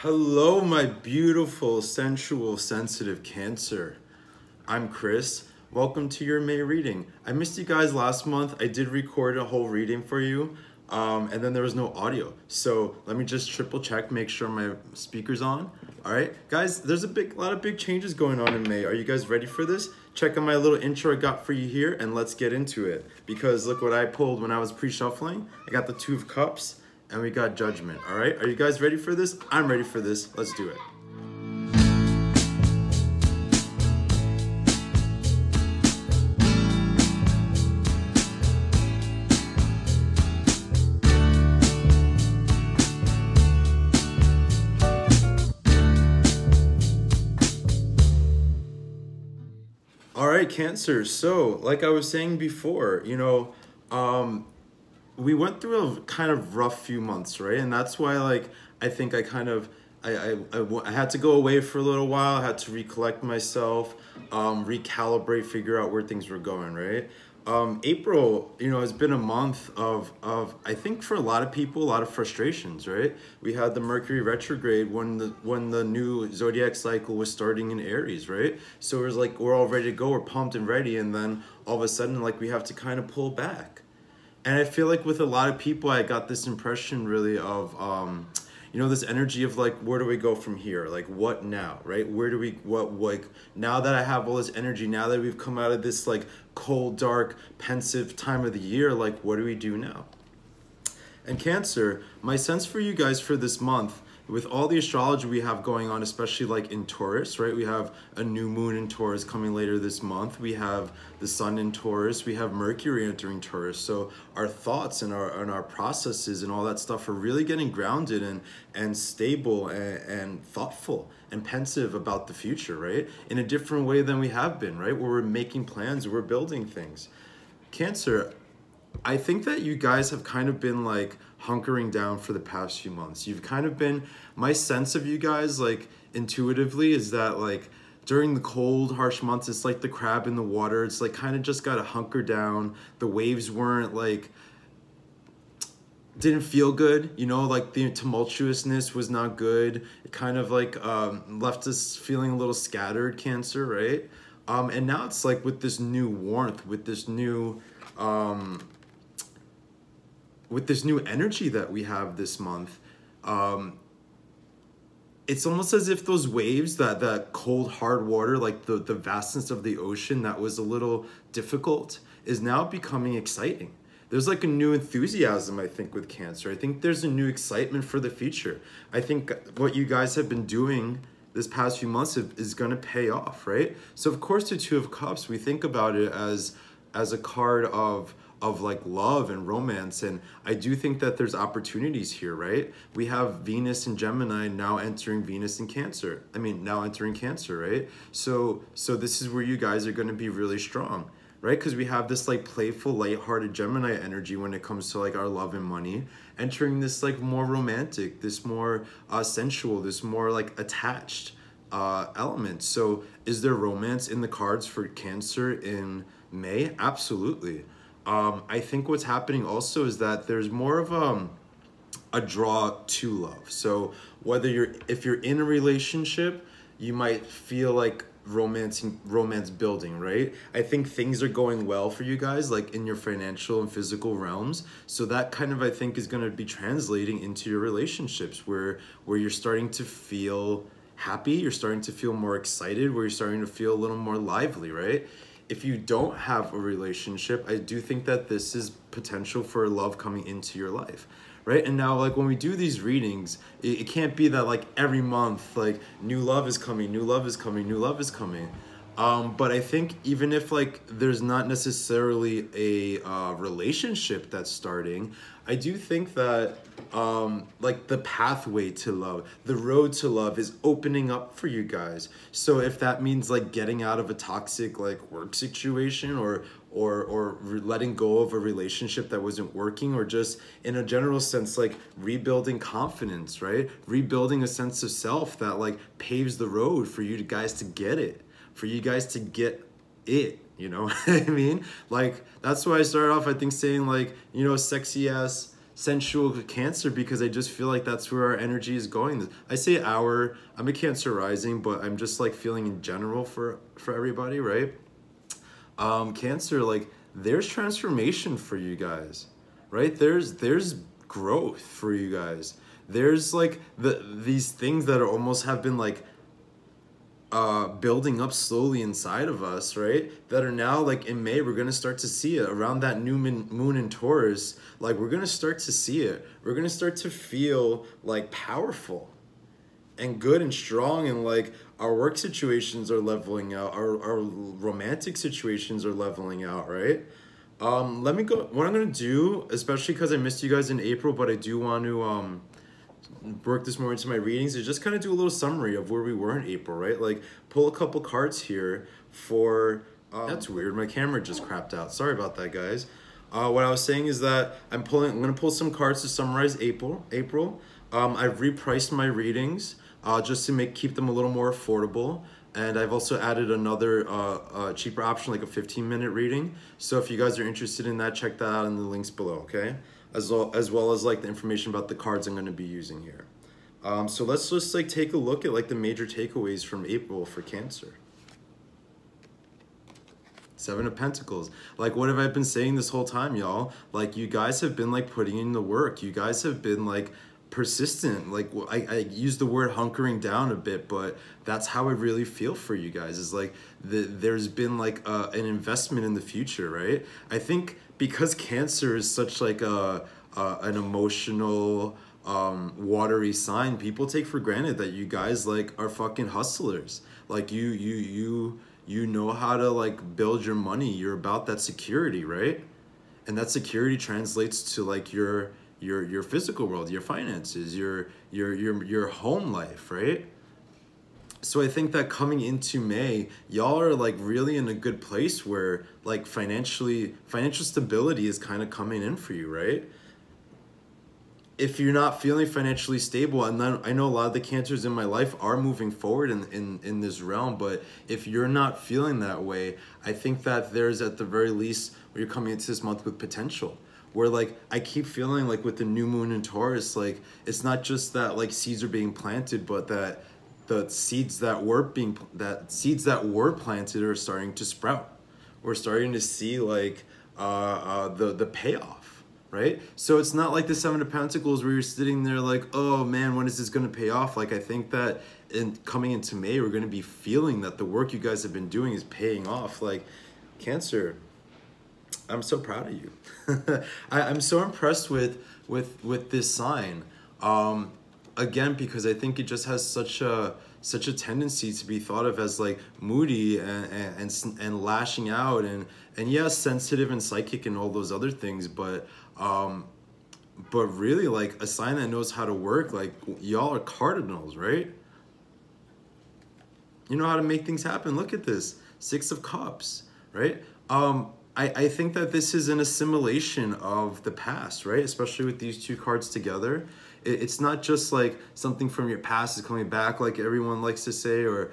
Hello, my beautiful, sensual, sensitive Cancer. I'm Chris. Welcome to your May reading. I missed you guys last month. I did record a whole reading for you, and then there was no audio. So let me just triple check, make sure my speaker's on. All right, guys, there's a lot of big changes going on in May. Are you guys ready for this? Check out my little intro I got for you here, and let's get into it. Because look what I pulled when I was pre-shuffling. I got the Two of Cups, and we got Judgment. All right, are you guys ready for this? I'm ready for this. Let's do it. All right, Cancer. So, like I was saying before, we went through a kind of rough few months, right? And that's why, like, I think I had to go away for a little while. I had to recollect myself, recalibrate, figure out where things were going, right? April, has been a month of I think for a lot of people, a lot of frustrations, right? We had the Mercury retrograde when the new zodiac cycle was starting in Aries, right? So it was like we're all ready to go, we're pumped and ready, and then all of a sudden, like, we have to kind of pull back. And I feel like with a lot of people, I got this impression really of this energy of like, where do we go from here? Like, what now, right? Where do we, like, now that I have all this energy, now that we've come out of this like cold, dark, pensive time of the year, like, what do we do now? And Cancer, my sense for you guys for this month, with all the astrology we have going on, especially like in Taurus, right? We have a new moon in Taurus coming later this month. We have the sun in Taurus. We have Mercury entering Taurus. So our thoughts and our processes and all that stuff are really getting grounded and stable and thoughtful and pensive about the future, right? In a different way than we have been, right? Where we're making plans, we're building things. Cancer, I think that you guys have kind of been like hunkering down for the past few months. You've kind of been, my sense of you guys, like, intuitively is that, like, during the cold, harsh months, it's like the crab in the water. It's like kind of just got to hunker down. The waves weren't like, didn't feel good, like the tumultuousness was not good. It kind of like left us feeling a little scattered, Cancer, right? And now it's like with this new warmth, with this new energy that we have this month, it's almost as if those waves, that cold, hard water, like the vastness of the ocean that was a little difficult, is now becoming exciting. There's like a new enthusiasm, I think, with Cancer. I think there's a new excitement for the future. I think what you guys have been doing this past few months is going to pay off, right? So, of course, the Two of Cups, we think about it as a card of like love and romance, and I do think that there's opportunities here, right? We have Venus and Gemini now entering Venus and Cancer. Now entering Cancer, right? So this is where you guys are going to be really strong, right? Because we have this like playful, lighthearted Gemini energy when it comes to like our love and money, entering this like more romantic, this more sensual, this more like attached element. So is there romance in the cards for Cancer in May? Absolutely. I think what's happening also is that there's more of a draw to love. So if you're in a relationship, you might feel like romance building, right? I think things are going well for you guys, like in your financial and physical realms. So that kind of, I think, is going to be translating into your relationships where you're starting to feel happy, you're starting to feel more excited, where you're starting to feel a little more lively, right? If you don't have a relationship, I do think that this is potential for love coming into your life, right? And now, like, when we do these readings, it can't be that, like, every month, like, new love is coming, new love is coming, new love is coming. But I think even if, like, there's not necessarily a relationship that's starting, I do think that, like, the pathway to love, the road to love is opening up for you guys. So if that means, like, getting out of a toxic, like, work situation or letting go of a relationship that wasn't working, or just in a general sense, like, rebuilding confidence, right? Rebuilding a sense of self that, like, paves the road for you guys to get it. For you guys to get it, you know what I mean? Like, that's why I started off, I think, saying, like, sexy ass sensual Cancer because I just feel like that's where our energy is going. I say our, I'm a Cancer rising, but I'm just like feeling in general for everybody, right? Cancer, like there's transformation for you guys, right? There's growth for you guys. There's like these things that are almost have been like building up slowly inside of us, right? That are now like in May, we're gonna start to see it around that new moon in Taurus. Like we're gonna start to see it. We're gonna start to feel like powerful and good and strong, and like our work situations are leveling out. Our romantic situations are leveling out, right? Let me go. What I'm gonna do, especially because I missed you guys in April, but I do want to work this more into my readings, is just kind of do a little summary of where we were in April, right? Like pull a couple cards here for that's weird, my camera just crapped out, sorry about that, guys. What I was saying is that I'm gonna pull some cards to summarize April. I've repriced my readings just to keep them a little more affordable, and I've also added another cheaper option, like a 15-minute reading. So if you guys are interested in that, check that out in the links below, okay? As well as like the information about the cards I'm going to be using here. So let's just like take a look at like the major takeaways from April for Cancer. Seven of Pentacles. Like, what have I been saying this whole time, y'all? Like, you guys have been like putting in the work. You guys have been like persistent. Like, I use the word hunkering down a bit, but that's how I really feel for you guys, is like there's been like an investment in the future, right? I think because Cancer is such like an emotional watery sign, people take for granted that you guys like are fucking hustlers. Like you know how to like build your money. You're about that security, right? And that security translates to like your physical world, your finances, your home life, right? So I think that coming into May, y'all are like really in a good place where like financial stability is kind of coming in for you, right? If you're not feeling financially stable, and then I know a lot of the Cancers in my life are moving forward in this realm, but if you're not feeling that way, I think that there's at the very least, where you're coming into this month with potential. Where like I keep feeling like with the new moon in Taurus, like it's not just that like seeds are being planted, but that the seeds that were planted are starting to sprout. We're starting to see like the payoff, right? So it's not like the Seven of Pentacles where you're sitting there like, oh man, when is this going to pay off? Like I think that coming into May, we're going to be feeling that the work you guys have been doing is paying off. Like Cancer, I'm so proud of you. I'm so impressed with this sign. Again, because I think it just has such a tendency to be thought of as like moody and lashing out and yes, sensitive and psychic and all those other things, but really like a sign that knows how to work. Like y'all are cardinals, right? You know how to make things happen. Look at this, Six of Cups, right? I think that this is an assimilation of the past, right? Especially with these two cards together. It's not just like something from your past is coming back, like everyone likes to say, or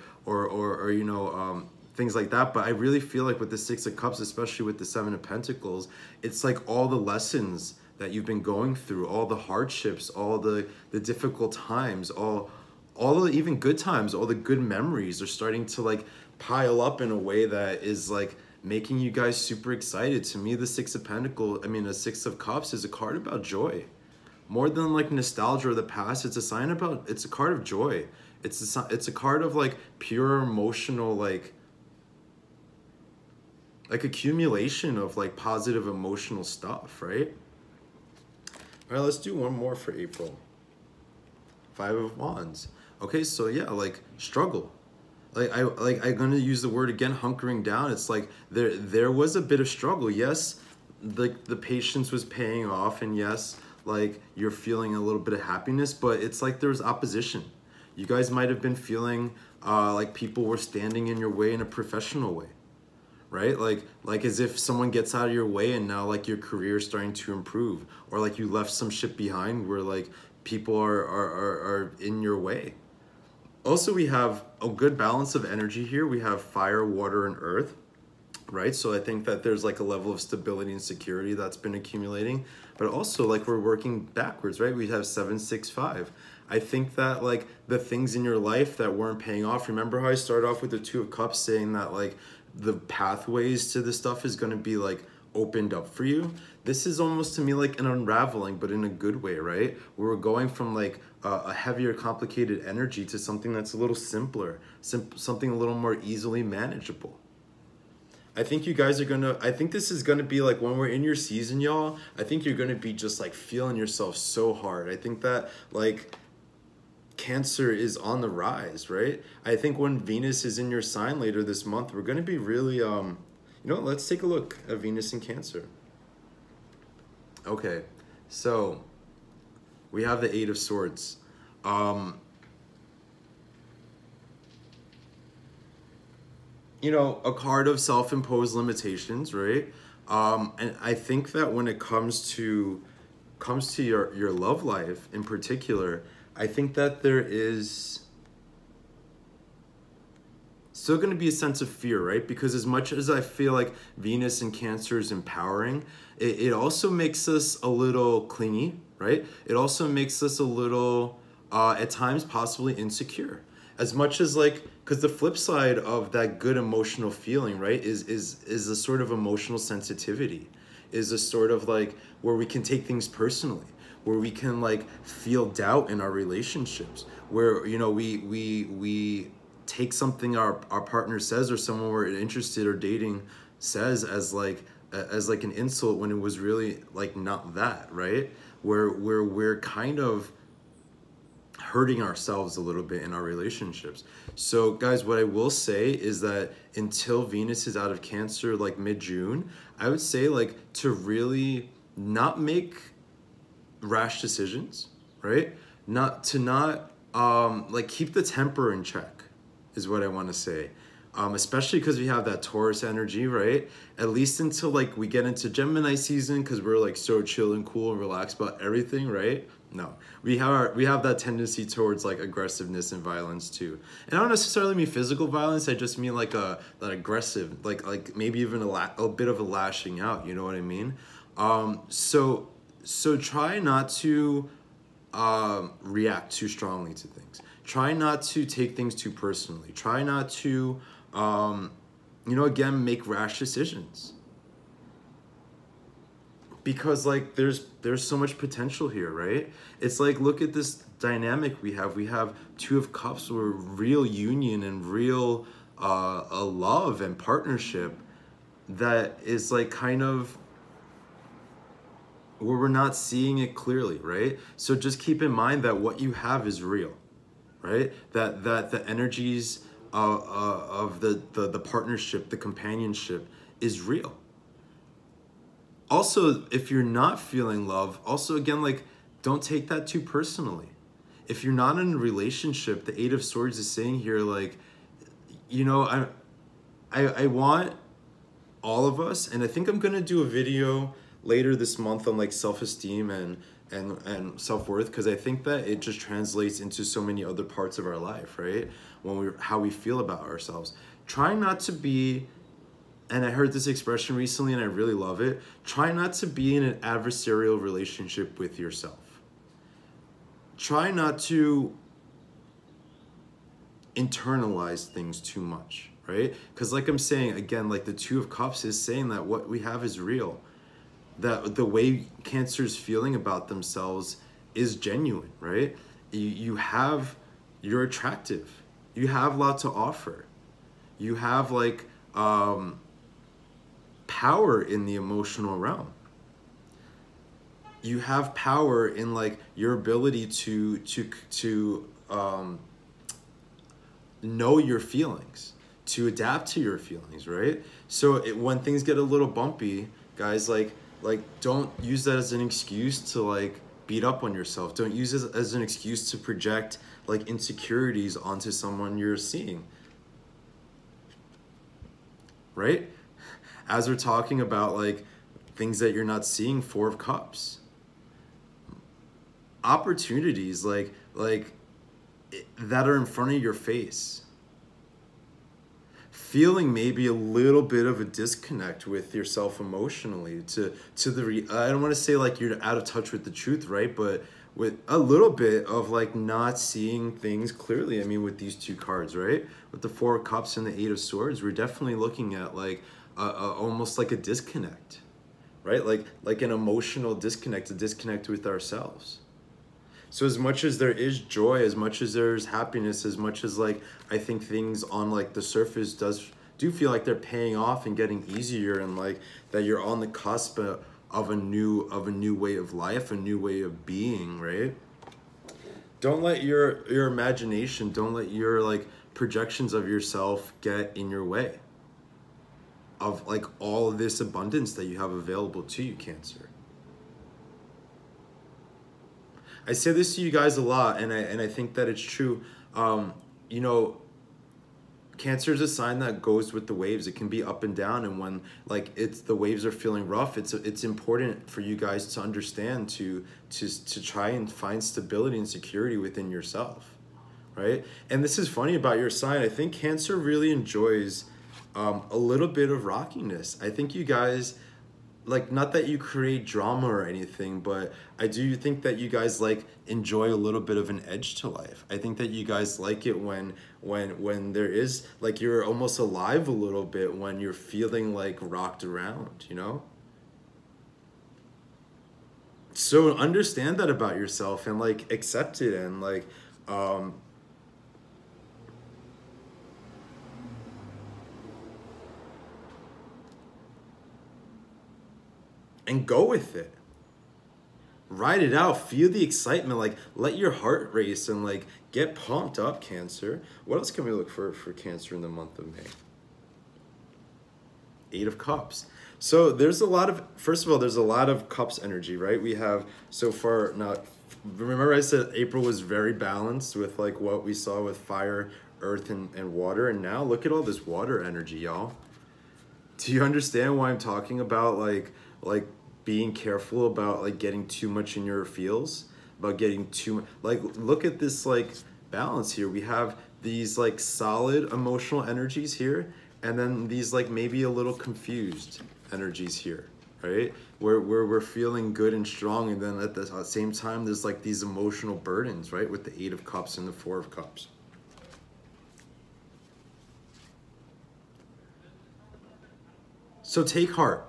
you know, things like that. But I really feel like with the Six of Cups, especially with the Seven of Pentacles, it's like all the lessons that you've been going through, all the hardships, all the difficult times, all the even good times, all the good memories are starting to like pile up in a way that is like making you guys super excited. To me, the Six of Pentacles, the Six of Cups is a card about joy. More than like nostalgia or the past, it's a card of joy. It's a card of like pure emotional, like accumulation of like positive emotional stuff, right? All right, let's do one more for April. Five of Wands. Okay, so yeah, like struggle. I'm gonna use the word again, hunkering down. It's like there was a bit of struggle. Yes, the patience was paying off, and yes, like you're feeling a little bit of happiness, but it's like there was opposition. You guys might have been feeling like people were standing in your way in a professional way, right? Like as if someone gets out of your way and now like your career is starting to improve, or like you left some shit behind where like people are in your way. Also, we have a good balance of energy here. We have fire, water, and earth. right? So I think that there's like a level of stability and security that's been accumulating, but also like we're working backwards, right? We have 765. I think that like the things in your life that weren't paying off, remember how I started off with the Two of Cups saying that like the pathways to this stuff is going to be like opened up for you. This is almost to me like an unraveling, but in a good way, right? Where we're going from like a heavier, complicated energy to something that's a little simpler, something a little more easily manageable. I think you guys are gonna, I think this is gonna be like when we're in your season, y'all, I think you're gonna be just like feeling yourself so hard. I think that like Cancer is on the rise, right? I think when Venus is in your sign later this month, we're gonna be really, you know, let's take a look at Venus in Cancer. Okay, so we have the Eight of Swords. You know, a card of self-imposed limitations, right? And I think that when it comes to your love life in particular, I think that there is still going to be a sense of fear, right? Because as much as I feel like Venus in Cancer is empowering, it also makes us a little clingy, right? It also makes us a little, at times, possibly insecure. As much as like, because the flip side of that good emotional feeling, right, is a sort of emotional sensitivity, is a sort of like where we can take things personally, where we can like feel doubt in our relationships, where, you know, we take something our partner says or someone we're interested or dating says as like an insult when it was really like not that, right? Where we're kind of hurting ourselves a little bit in our relationships. So guys, what I will say is that until Venus is out of Cancer like mid-June, I would say like to really not make rash decisions, right? Not like keep the temper in check is what I want to say. Especially because we have that Taurus energy, right? At least until like we get into Gemini season, because we're like so chill and cool and relaxed about everything, right? No, we have that tendency towards like aggressiveness and violence too. And I don't necessarily mean physical violence. I just mean like that aggressive, like maybe even a bit of a lashing out. You know what I mean? So try not to react too strongly to things. Try not to take things too personally. Try not to, you know, again, make rash decisions. Because like there's so much potential here, right? It's like, look at this dynamic we have. We have Two of Cups, where real union and real a love and partnership that is like kind of where we're not seeing it clearly, right? So just keep in mind that what you have is real, right? That the energies of the partnership, the companionship is real. Also, if you're not feeling love, also again, like don't take that too personally. If you're not in a relationship, the Eight of Swords is saying here, like, you know, I want all of us, and I think I'm gonna do a video later this month on like self-esteem and self-worth, because I think that it just translates into so many other parts of our life, right? How we feel about ourselves. Try not to be, and I heard this expression recently and I really love it, try not to be in an adversarial relationship with yourself. Try not to internalize things too much, right? Because like I'm saying, again, like the Two of Cups is saying that what we have is real. That the way Cancer's feeling about themselves is genuine, right? You're attractive. You have a lot to offer. You have like power in the emotional realm. You have power in like your ability to know your feelings, to adapt to your feelings, right? So when things get a little bumpy, guys, like don't use that as an excuse to like beat up on yourself. Don't use it as an excuse to project like insecurities onto someone you're seeing, right? As we're talking about like things that you're not seeing, Four of Cups, opportunities like that are in front of your face. feeling maybe a little bit of a disconnect with yourself emotionally to the I don't want to say like you're out of touch with the truth, right? But with a little bit of like not seeing things clearly. I mean, with these two cards, right? With the Four of Cups and the Eight of Swords, we're definitely looking at like almost like a disconnect, right? Like an emotional disconnect, a disconnect with ourselves. So as much as there is joy, as much as there's happiness, as much as like I think things on like the surface do feel like they're paying off and getting easier, and like that you're on the cusp of a new way of life, a new way of being, right? Don't let your imagination, don't let your like projections of yourself get in your way of like all of this abundance that you have available to you, Cancer. I say this to you guys a lot, and I think that it's true. You know, Cancer is a sign that goes with the waves. It can be up and down, and when like the waves are feeling rough, it's important for you guys to understand to try and find stability and security within yourself, right? And this is funny about your sign. I think Cancer really enjoys a little bit of rockiness. I think you guys, like, not that you create drama or anything, but I do think that you guys like enjoy a little bit of an edge to life. I think that you guys like it when there is like you're almost alive a little bit, when you're feeling like rocked around, you know? So understand that about yourself and like accept it, and like and go with it. Ride it out. Feel the excitement. Like, let your heart race and like get pumped up, Cancer. What else can we look for Cancer in the month of May? Eight of Cups. So there's a lot of, first of all, there's a lot of Cups energy, right? We have so far now. Remember I said April was very balanced with like what we saw with fire, earth, and water, and now look at all this water energy, y'all. Do you understand why I'm talking about like being careful about like getting too much in your feels, about getting too like, look at this like balance here. We have these like solid emotional energies here, and then these like maybe a little confused energies here, right? Where we're feeling good and strong, and then at the same time there's like these emotional burdens, right? With the Eight of Cups and the Four of Cups. So take heart.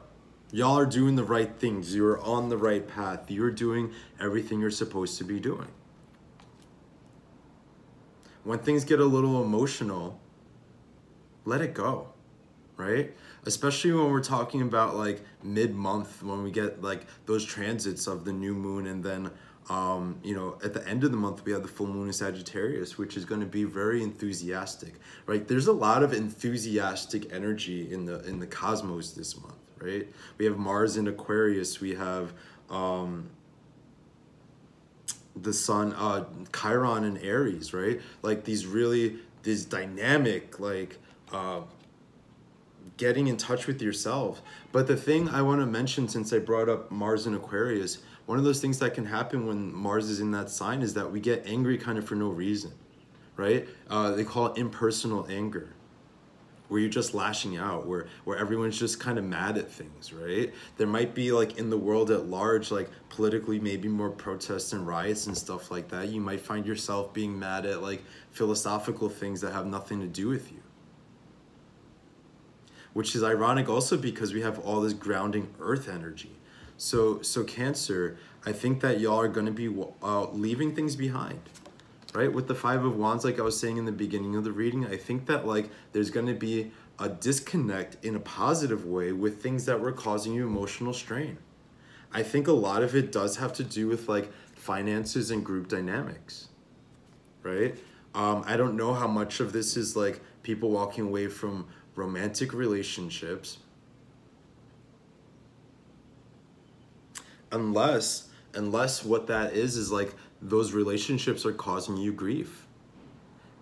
Y'all are doing the right things. You're on the right path. You're doing everything you're supposed to be doing. When things get a little emotional, let it go, right? Especially when we're talking about like mid-month, when we get like those transits of the new moon, and then you know, at the end of the month we have the full moon in Sagittarius, which is going to be very enthusiastic, right? There's a lot of enthusiastic energy in the cosmos this month, right? We have Mars in Aquarius. We have the sun, Chiron in Aries, right? Like these dynamic, like getting in touch with yourself. But the thing I want to mention, since I brought up Mars in Aquarius, one of those things that can happen when Mars is in that sign is that we get angry kind of for no reason, right? They call it impersonal anger, where you're just lashing out, where everyone's just kind of mad at things, right? There might be like in the world at large, like politically maybe more protests and riots and stuff like that. You might find yourself being mad at like philosophical things that have nothing to do with you. Which is ironic also because we have all this grounding earth energy. So Cancer, I think that y'all are going to be leaving things behind, right? With the Five of Wands, like I was saying in the beginning of the reading, I think that like there's going to be a disconnect in a positive way with things that were causing you emotional strain. I think a lot of it does have to do with like finances and group dynamics, right? I don't know how much of this is like people walking away from romantic relationships, unless what that is like those relationships are causing you grief,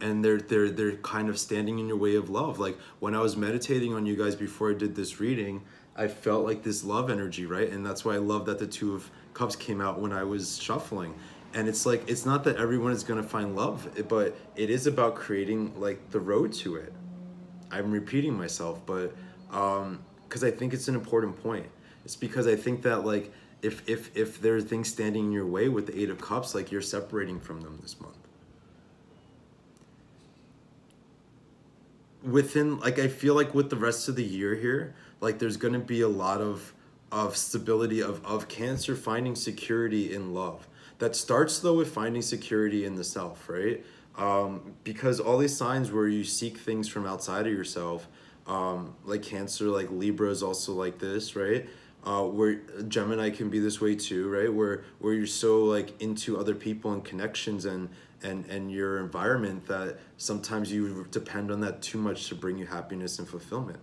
and they're kind of standing in your way of love. Like when I was meditating on you guys before I did this reading, I felt like this love energy, right? And that's why I love that the Two of Cups came out when I was shuffling. And it's like, it's not that everyone is going to find love, but it is about creating like the road to it. I'm repeating myself, but because I think it's an important point. It's because I think that like if there are things standing in your way with the Eight of Cups, like you're separating from them this month. Within, like, I feel like with the rest of the year here, like there's gonna be a lot of stability of Cancer finding security in love. That starts though with finding security in the self, right? Because all these signs where you seek things from outside of yourself, like Cancer, like Libra is also like this, right? Where Gemini can be this way too, right? Where you're so like into other people and connections and your environment that sometimes you depend on that too much to bring you happiness and fulfillment.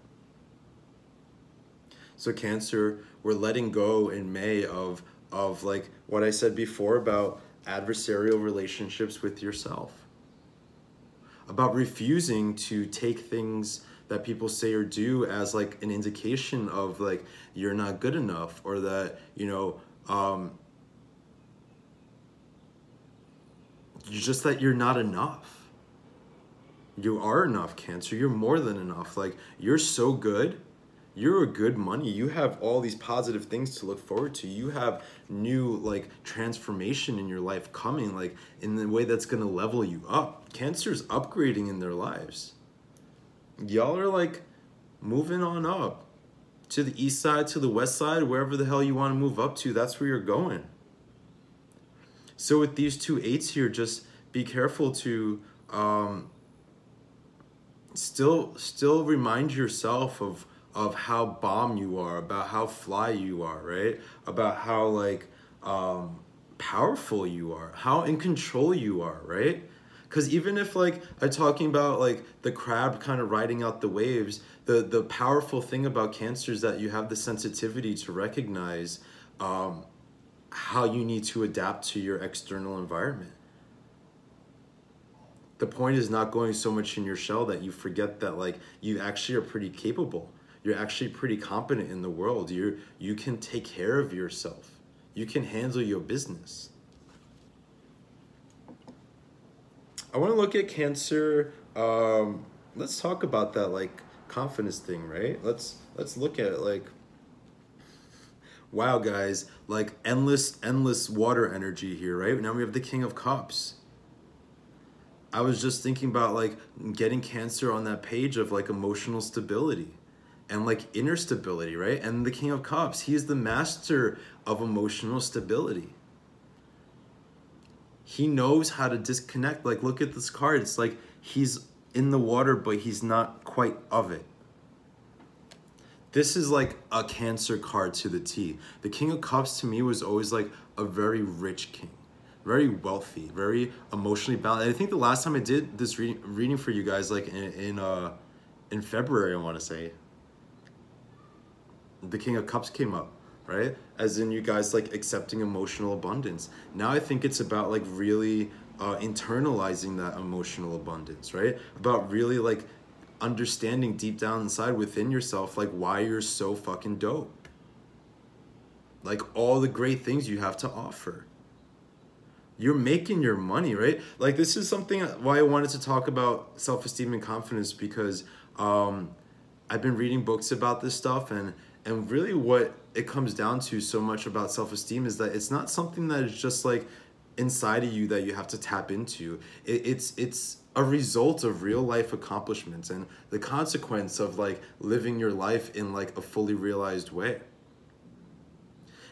So Cancer, we're letting go in May of like what I said before about adversarial relationships with yourself. About refusing to take things that people say or do as like an indication of like you're not good enough, or that, you know, just that you're not enough. You are enough, Cancer. You're more than enough. Like, you're so good. You're a good money. You have all these positive things to look forward to. You have new like transformation in your life coming, like in the way that's going to level you up. Cancer's upgrading in their lives. Y'all are like moving on up to the east side, to the west side, wherever the hell you want to move up to. That's where you're going. So with these two eights here, just be careful to still remind yourself of how bomb you are, about how fly you are, right? About how like powerful you are, how in control you are, right? Because even if like I'm talking about like the crab kind of riding out the waves, the powerful thing about Cancer is that you have the sensitivity to recognize how you need to adapt to your external environment. The point is not going so much in your shell that you forget that like you actually are pretty capable. You're actually pretty competent in the world. You can take care of yourself. You can handle your business. I want to look at Cancer. Let's talk about that like confidence thing, right? Let's look at it like, wow, guys, like endless water energy here, right? Now we have the King of Cups. I was just thinking about like getting Cancer on that page of like emotional stability and like inner stability, right? And the King of Cups, he is the master of emotional stability. He knows how to disconnect. Like, look at this card. It's like he's in the water, but he's not quite of it. This is like a Cancer card to the T. The King of Cups to me was always like a very rich king. Very wealthy, very emotionally balanced. I think the last time I did this reading for you guys, like in February, I want to say, the King of Cups came up, right? As in you guys like accepting emotional abundance. Now I think it's about like really internalizing that emotional abundance, right? About really like understanding deep down inside within yourself, like why you're so fucking dope. Like all the great things you have to offer. You're making your money, right? Like this is something why I wanted to talk about self-esteem and confidence, because I've been reading books about this stuff, and really what it comes down to so much about self-esteem is that it's not something that is just like inside of you that you have to tap into. It's a result of real life accomplishments and the consequence of like living your life in like a fully realized way.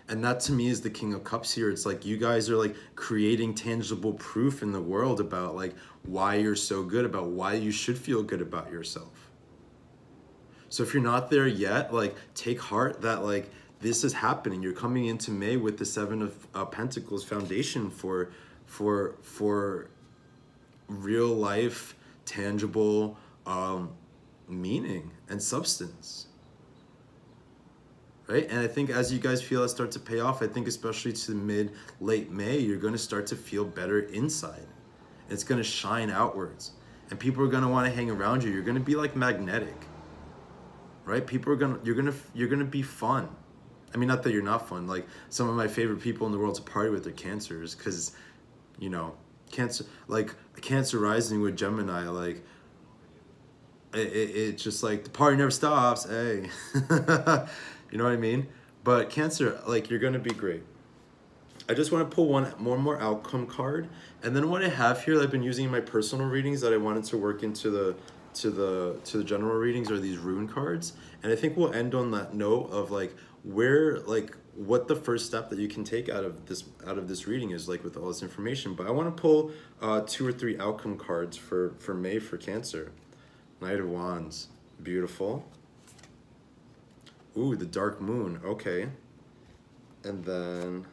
And that to me is the King of Cups here. It's like you guys are like creating tangible proof in the world about like why you're so good, about why you should feel good about yourself. So if you're not there yet, like take heart that like this is happening. You're coming into May with the Seven of Pentacles foundation for real life, tangible meaning and substance. Right? And I think as you guys feel it start to pay off, I think especially to late May, you're going to start to feel better inside. It's going to shine outwards. And people are going to want to hang around you. You're going to be like magnetic. Right? People are going to, you're going to be fun. I mean, not that you're not fun. Like some of my favorite people in the world to party with are Cancers, because, you know, Cancer, like Cancer rising with Gemini, like it's just like the party never stops. Hey, you know what I mean? But Cancer, like you're gonna be great. I just want to pull one more outcome card, and then what I have here that I've been using in my personal readings that I wanted to work into the general readings are these rune cards, and I think we'll end on that note of like where like what the first step that you can take out of this reading is like with all this information. But I want to pull 2 or 3 outcome cards for May for Cancer. Knight of Wands, beautiful. Ooh, the Dark Moon, okay. And then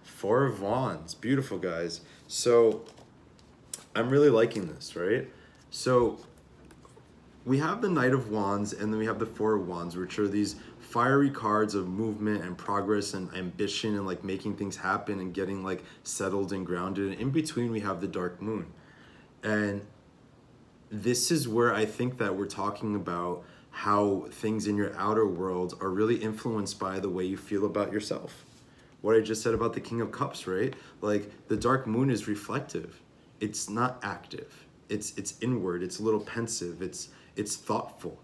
4 of Wands, beautiful guys. So I'm really liking this, right? So we have the Knight of Wands and then we have the 4 of Wands, which are these fiery cards of movement and progress and ambition and like making things happen and getting like settled and grounded. And in between we have the Dark Moon. And this is where I think that we're talking about how things in your outer world are really influenced by the way you feel about yourself. What I just said about the King of Cups, right? Like the Dark Moon is reflective. It's not active. It's inward. It's a little pensive. It's thoughtful.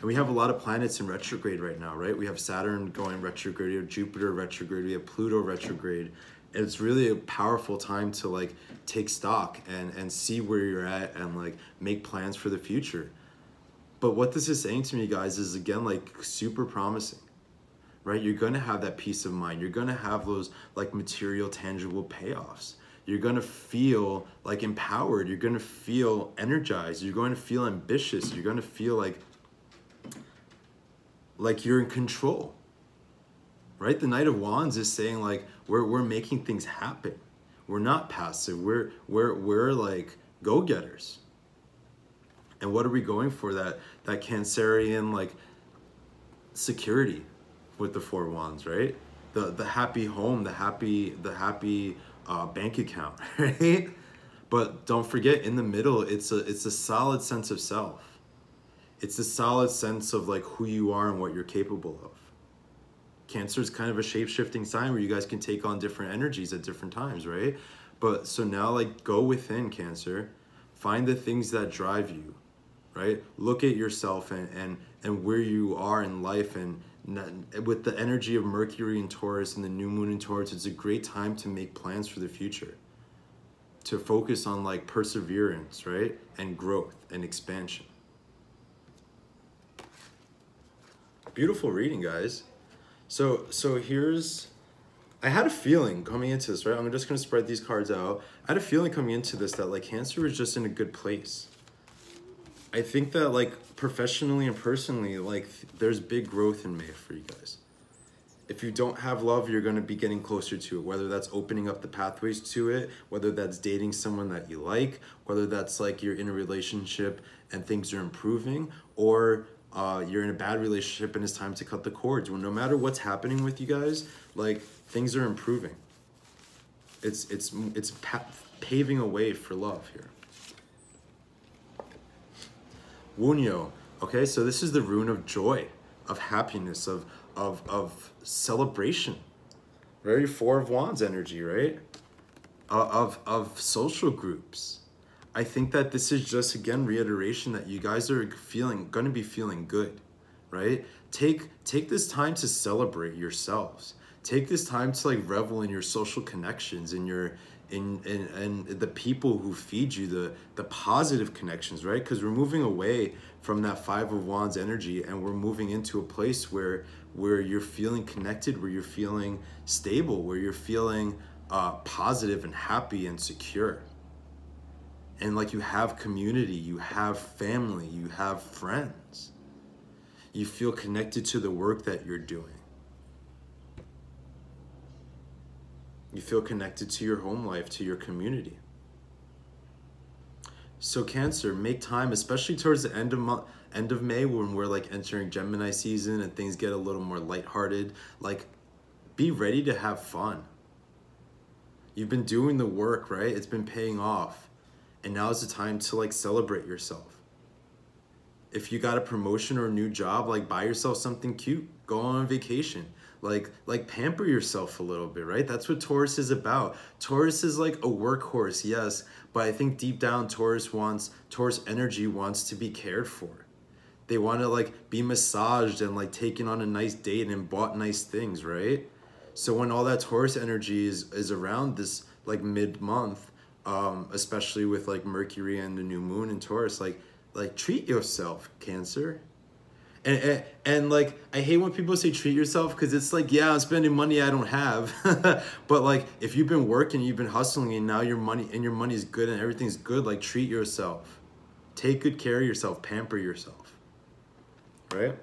And we have a lot of planets in retrograde right now, right? We have Saturn going retrograde, we have Jupiter retrograde, we have Pluto retrograde. And it's really a powerful time to like take stock and see where you're at and like make plans for the future. But what this is saying to me, guys, is again like super promising, right? You're gonna have that peace of mind. You're gonna have those like material, tangible payoffs. You're gonna feel like empowered. You're gonna feel energized. You're going to feel ambitious. You're gonna feel like you're in control, right? The Knight of Wands is saying like we're making things happen. We're not passive. We're like go-getters. And what are we going for? That Cancerian like security with the 4 of Wands, right? The happy home, the happy bank account, right? But don't forget, in the middle, it's a solid sense of self. It's a solid sense of like who you are and what you're capable of. Cancer is kind of a shape-shifting sign where you guys can take on different energies at different times, right? But so now like go within, Cancer. Find the things that drive you, right? Look at yourself and where you are in life, and with the energy of Mercury in Taurus and the new moon in Taurus, it's a great time to make plans for the future. To focus on like perseverance, right? And growth and expansion. Beautiful reading, guys. So here's, I had a feeling coming into this, right? I'm just gonna spread these cards out. I had a feeling coming into this that like Cancer is just in a good place. I think that like professionally and personally, like there's big growth in May for you guys. If you don't have love, you're gonna be getting closer to it, whether that's opening up the pathways to it, whether that's dating someone that you like, whether that's like you're in a relationship and things are improving, or you're in a bad relationship and it's time to cut the cords. Well, no matter what's happening with you guys, like things are improving. It's paving a way for love here. Wunyo, okay, so this is the rune of joy, of happiness, of celebration. Very 4 of Wands energy, right? Of social groups. I think that this is just, again, reiteration that you guys are gonna be feeling good, right? Take this time to celebrate yourselves. Take this time to like revel in your social connections, in the people who feed you, the positive connections, right? Because we're moving away from that 5 of Wands energy and we're moving into a place where you're feeling connected, where you're feeling stable, where you're feeling positive and happy and secure. And like you have community, you have family, you have friends. You feel connected to the work that you're doing. You feel connected to your home life, to your community. So Cancer, make time, especially towards the end of May, when we're like entering Gemini season and things get a little more lighthearted. Like, be ready to have fun. You've been doing the work, right? It's been paying off. And now is the time to like celebrate yourself. If you got a promotion or a new job, like buy yourself something cute. Go on vacation. like pamper yourself a little bit, right? That's what Taurus is about. Taurus is like a workhorse, yes, but I think deep down Taurus energy wants to be cared for. They want to like be massaged and like taken on a nice date and bought nice things, right? So when all that Taurus energy is around this like mid-month, especially with like Mercury and the new moon in Taurus, like treat yourself, Cancer. And like I hate when people say treat yourself, because it's like, yeah, I'm spending money I don't have. But like if you've been working, you've been hustling, and now your money is good and everything's good, like treat yourself. Take good care of yourself, pamper yourself. Right?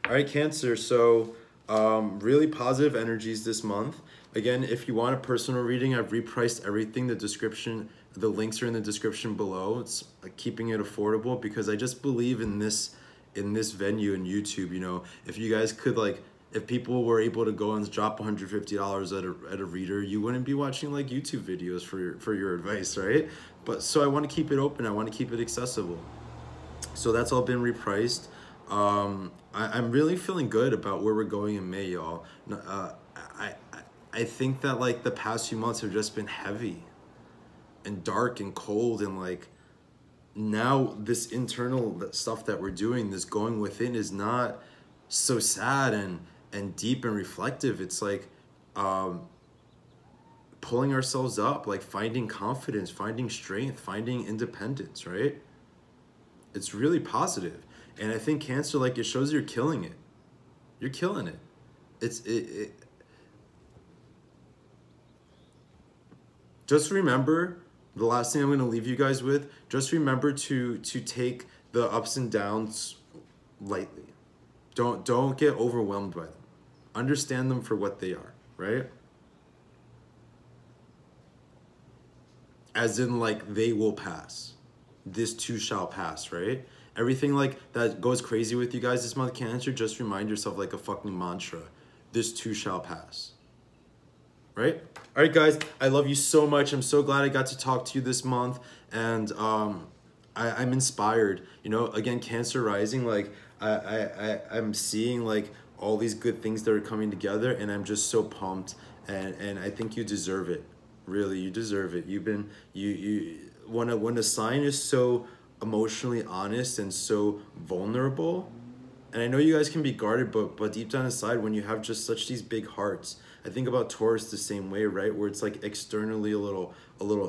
All right, Cancer. So really positive energies this month. Again, if you want a personal reading, I've repriced everything. The links are in the description below. It's like keeping it affordable, because I just believe in this venue in YouTube. You know, if you guys could like, if people were able to go and drop $150 at a reader, you wouldn't be watching like YouTube videos for your advice, right? But so I want to keep it open. I want to keep it accessible. So that's all been repriced. I'm really feeling good about where we're going in May, y'all. I think that like the past few months have just been heavy and dark and cold, and like now this internal stuff that we're doing, this going within, is not so sad and deep and reflective. It's like pulling ourselves up, like finding confidence, finding strength, finding independence, right? It's really positive. And I think Cancer, like, it shows you're killing it. You're killing it. Just remember, the last thing I'm going to leave you guys with, just remember to take the ups and downs lightly. Don't get overwhelmed by them. Understand them for what they are, right? As in, like, they will pass. This too shall pass, right? Everything like that goes crazy with you guys this month, Cancer, just remind yourself like a fucking mantra. This too shall pass. Right? All right, guys, I love you so much. I'm so glad I got to talk to you this month. And I'm inspired. You know, again, Cancer rising, like I'm seeing like all these good things that are coming together, and I'm just so pumped. And I think you deserve it. Really, you deserve it. When a sign is so emotionally honest and so vulnerable, and I know you guys can be guarded, but deep down inside, when you have just such these big hearts, I think about Taurus the same way, right? Where it's like externally a little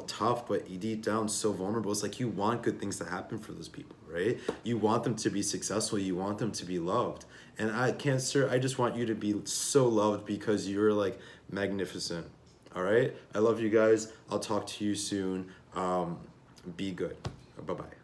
tough, but deep down so vulnerable. It's like you want good things to happen for those people, right? You want them to be successful. You want them to be loved. And Cancer, I just want you to be so loved, because you're like magnificent. All right? I love you guys. I'll talk to you soon. Be good. Bye-bye.